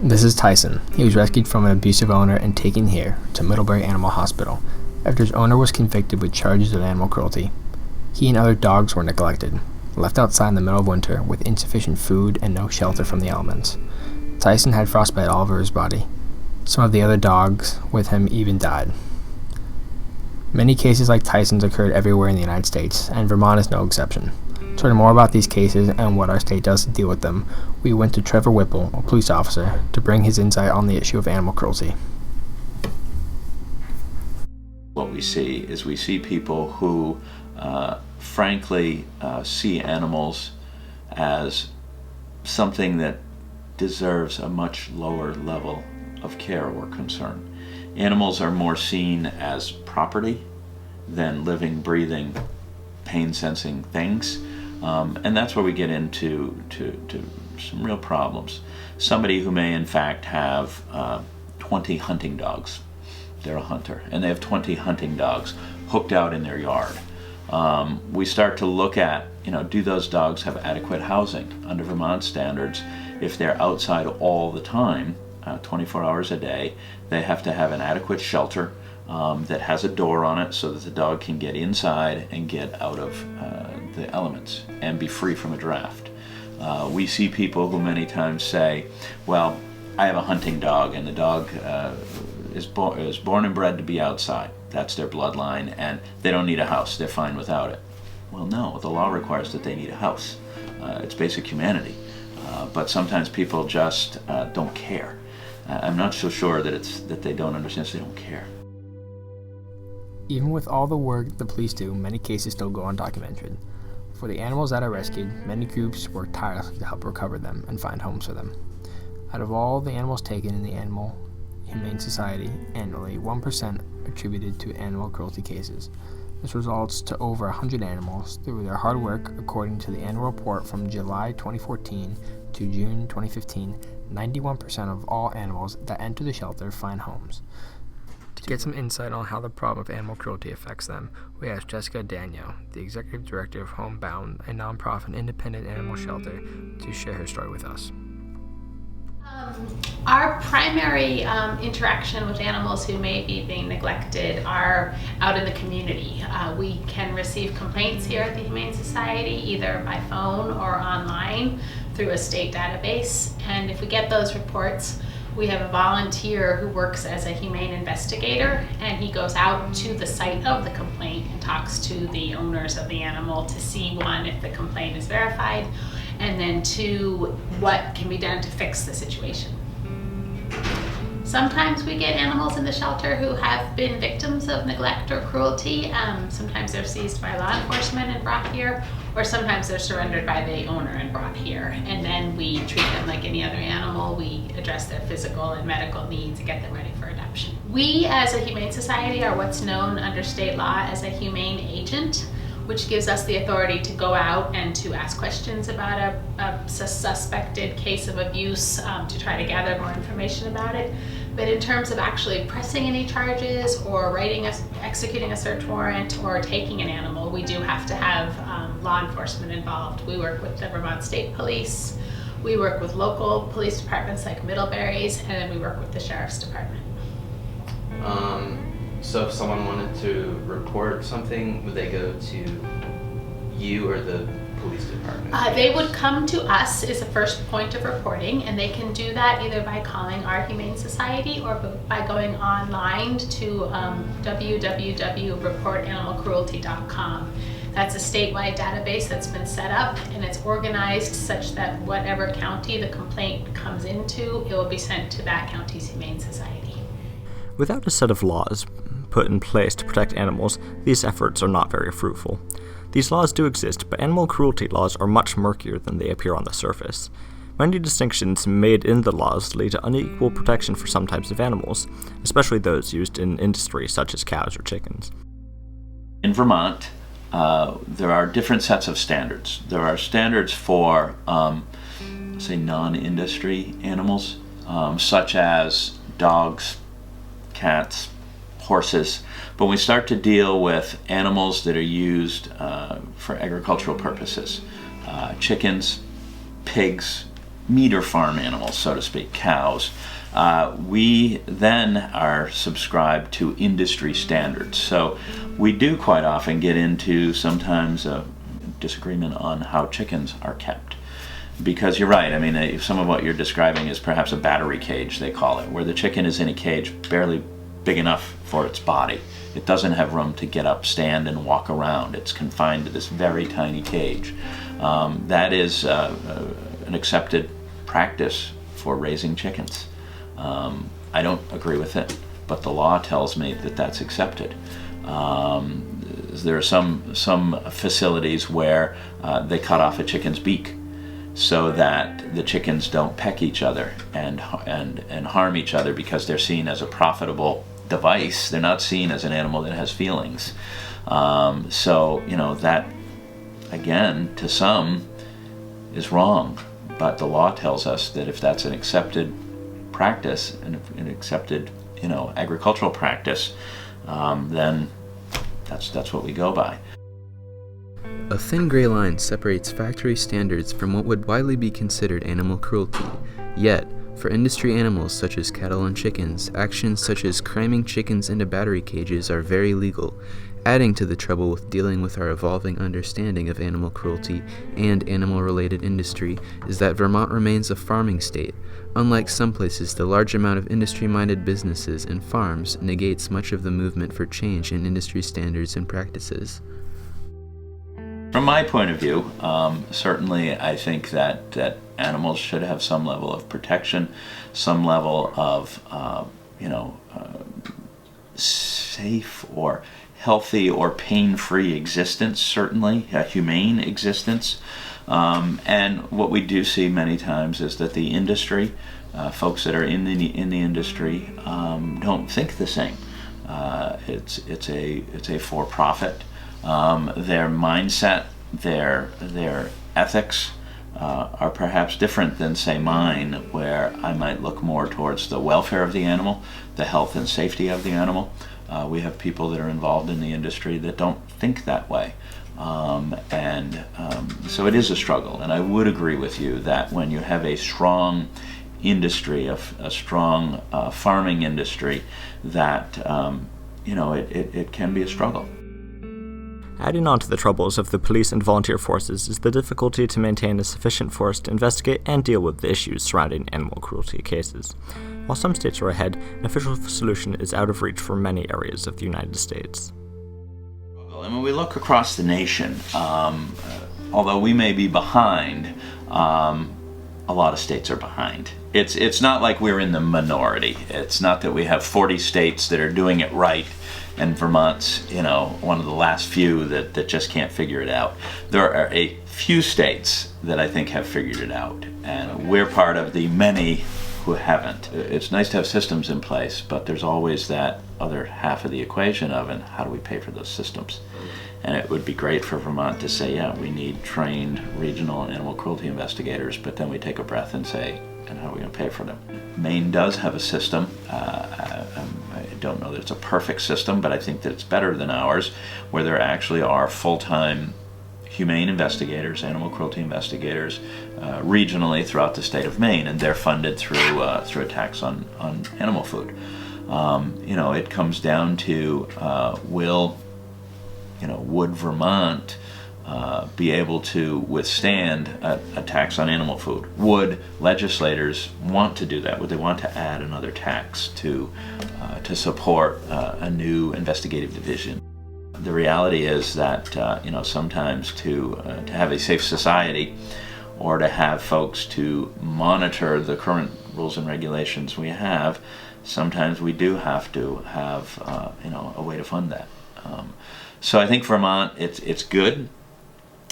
This is Tyson. He was rescued from an abusive owner and taken here to Middlebury Animal Hospital after his owner was convicted with charges of animal cruelty. He and other dogs were neglected, left outside in the middle of winter with insufficient food and no shelter from the elements. Tyson had frostbite all over his body. Some of the other dogs with him even died. Many cases like Tyson's occurred everywhere in the United States, and Vermont is no exception. To learn more about these cases and what our state does to deal with them, we went to Trevor Whipple, a police officer, to bring his insight on the issue of animal cruelty. What we see people who frankly see animals as something that deserves a much lower level of care or concern. Animals are more seen as property than living, breathing, pain-sensing things. And that's where we get into some real problems. Somebody who may in fact have 20 hunting dogs. They're a hunter, and they have 20 hunting dogs hooked out in their yard. We start to look at, do those dogs have adequate housing under Vermont standards? If they're outside all the time, 24 hours a day, they have to have an adequate shelter that has a door on it so that the dog can get inside and get out of the elements and be free from a draft. We see people who many times say, well, I have a hunting dog and the dog is born and bred to be outside. That's their bloodline and they don't need a house. They're fine without it. Well, no, the law requires that they need a house. It's basic humanity. But sometimes people just don't care. I'm not so sure that they don't understand, so they don't care. Even with all the work the police do, many cases still go undocumented. For the animals that are rescued, many groups work tirelessly to help recover them and find homes for them. Out of all the animals taken in the Animal Humane Society annually, 1% attributed to animal cruelty cases. This results to over 100 animals through their hard work. According to the annual report from July 2014 to June 2015, 91% of all animals that enter the shelter find homes. To get some insight on how the problem of animal cruelty affects them, we asked Jessica Daniel, the executive director of Homebound, a nonprofit independent animal shelter, to share her story with us. Our primary interaction with animals who may be being neglected are out in the community. We can receive complaints here at the Humane Society either by phone or online through a state database, and if we get those reports, we have a volunteer who works as a humane investigator, and he goes out to the site of the complaint and talks to the owners of the animal to see, one, if the complaint is verified, and then two, what can be done to fix the situation. Sometimes we get animals in the shelter who have been victims of neglect or cruelty. Sometimes they're seized by law enforcement and brought here, or sometimes they're surrendered by the owner and brought here. And then we treat them like any other animal. We address their physical and medical needs and get them ready for adoption. We as a Humane Society are what's known under state law as a humane agent, which gives us the authority to go out and to ask questions about a suspected case of abuse, to try to gather more information about it. But in terms of actually pressing any charges or executing a search warrant or taking an animal, we do have to have law enforcement involved. We work with the Vermont State Police, we work with local police departments like Middlebury's, and then we work with the Sheriff's Department. So if someone wanted to report something, would they go to you or the police department? They would come to us as a first point of reporting, and they can do that either by calling our Humane Society or by going online to www.reportanimalcruelty.com. That's a statewide database that's been set up, and it's organized such that whatever county the complaint comes into, it will be sent to that county's Humane Society. Without a set of laws put in place to protect animals, these efforts are not very fruitful. These laws do exist, but animal cruelty laws are much murkier than they appear on the surface. Many distinctions made in the laws lead to unequal protection for some types of animals, especially those used in industry such as cows or chickens. In Vermont, there are different sets of standards. There are standards for, say, non-industry animals, such as dogs, cats, horses, but we start to deal with animals that are used for agricultural purposes. Chickens, pigs, meat or farm animals, so to speak, cows, we then are subscribed to industry standards. So we do quite often get into sometimes a disagreement on how chickens are kept. Because you're right, I mean, some of what you're describing is perhaps a battery cage, they call it, where the chicken is in a cage barely big enough for its body. It doesn't have room to get up, stand, and walk around. It's confined to this very tiny cage. That is an accepted practice for raising chickens. I don't agree with it, but the law tells me that that's accepted. There are some facilities where they cut off a chicken's beak so that the chickens don't peck each other and harm each other, because they're seen as a profitable device. They're not seen as an animal that has feelings. So, you know, that, again, to some is wrong. But the law tells us that if that's an accepted practice, an accepted, you know, agricultural practice, then that's what we go by. A thin gray line separates factory standards from what would widely be considered animal cruelty. Yet, for industry animals such as cattle and chickens, actions such as cramming chickens into battery cages are very legal. Adding to the trouble with dealing with our evolving understanding of animal cruelty and animal-related industry is that Vermont remains a farming state. Unlike some places, the large amount of industry-minded businesses and farms negates much of the movement for change in industry standards and practices. From my point of view, certainly I think that animals should have some level of protection, some level of, safe or healthy or pain-free existence, certainly, a humane existence. And what we do see many times is that the industry, folks that are in the industry, don't think the same. It's a for-profit. Their mindset, their ethics are perhaps different than, say, mine, where I might look more towards the welfare of the animal, the health and safety of the animal. We have people that are involved in the industry that don't think that way. So it is a struggle, and I would agree with you that when you have a strong industry, a strong farming industry, that it can be a struggle. Adding on to the troubles of the police and volunteer forces is the difficulty to maintain a sufficient force to investigate and deal with the issues surrounding animal cruelty cases. While some states are ahead, an official solution is out of reach for many areas of the United States. And when we look across the nation, although we may be behind, a lot of states are behind. It's not like we're in the minority. It's not that we have 40 states that are doing it right and Vermont's, one of the last few that just can't figure it out. There are a few states that I think have figured it out, and we're part of the many who haven't. It's nice to have systems in place, but there's always that other half of the equation of, and how do we pay for those systems? And it would be great for Vermont to say, yeah, we need trained regional animal cruelty investigators, but then we take a breath and say, and how are we going to pay for them? Maine does have a system. I don't know that it's a perfect system, but I think that it's better than ours, where there actually are full-time humane investigators, animal cruelty investigators, regionally throughout the state of Maine, and they're funded through a tax on animal food. It comes down to would Vermont be able to withstand a tax on animal food? Would legislators want to do that? Would they want to add another tax to support a new investigative division? The reality is that sometimes to have a safe society, or to have folks to monitor the current rules and regulations we have, sometimes we do have to have a way to fund that. So I think Vermont, it's good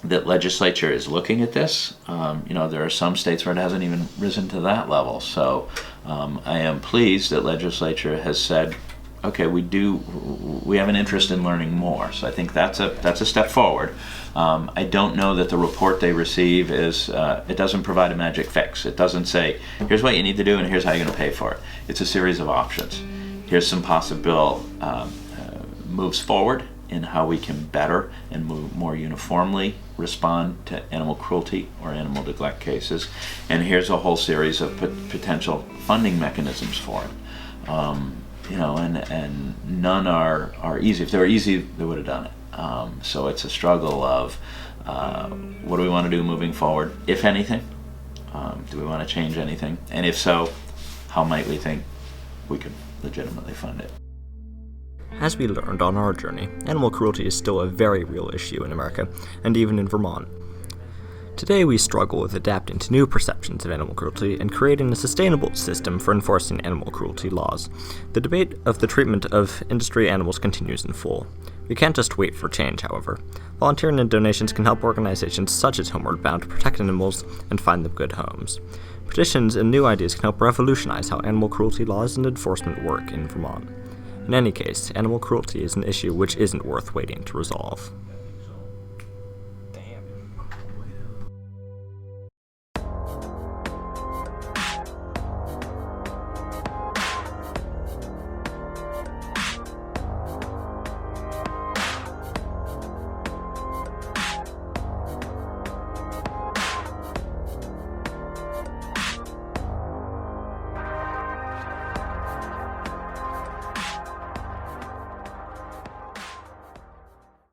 that legislature is looking at this. There are some states where it hasn't even risen to that level. So I am pleased that legislature has said, okay, we have an interest in learning more. So I think that's a step forward. I don't know that the report they receive it doesn't provide a magic fix. It doesn't say, here's what you need to do and here's how you're going to pay for it. It's a series of options. Here's some possible moves forward in how we can better and move more uniformly respond to animal cruelty or animal neglect cases, and here's a whole series of potential funding mechanisms for it. And none are easy. If they were easy, they would have done it. So it's a struggle of what do we want to do moving forward, if anything? Do we want to change anything? And if so, how might we think we could legitimately fund it? As we learned on our journey, animal cruelty is still a very real issue in America, and even in Vermont. Today we struggle with adapting to new perceptions of animal cruelty and creating a sustainable system for enforcing animal cruelty laws. The debate of the treatment of industry animals continues in full. We can't just wait for change, however. Volunteering and donations can help organizations such as Homeward Bound to protect animals and find them good homes. Petitions and new ideas can help revolutionize how animal cruelty laws and enforcement work in Vermont. In any case, animal cruelty is an issue which isn't worth waiting to resolve.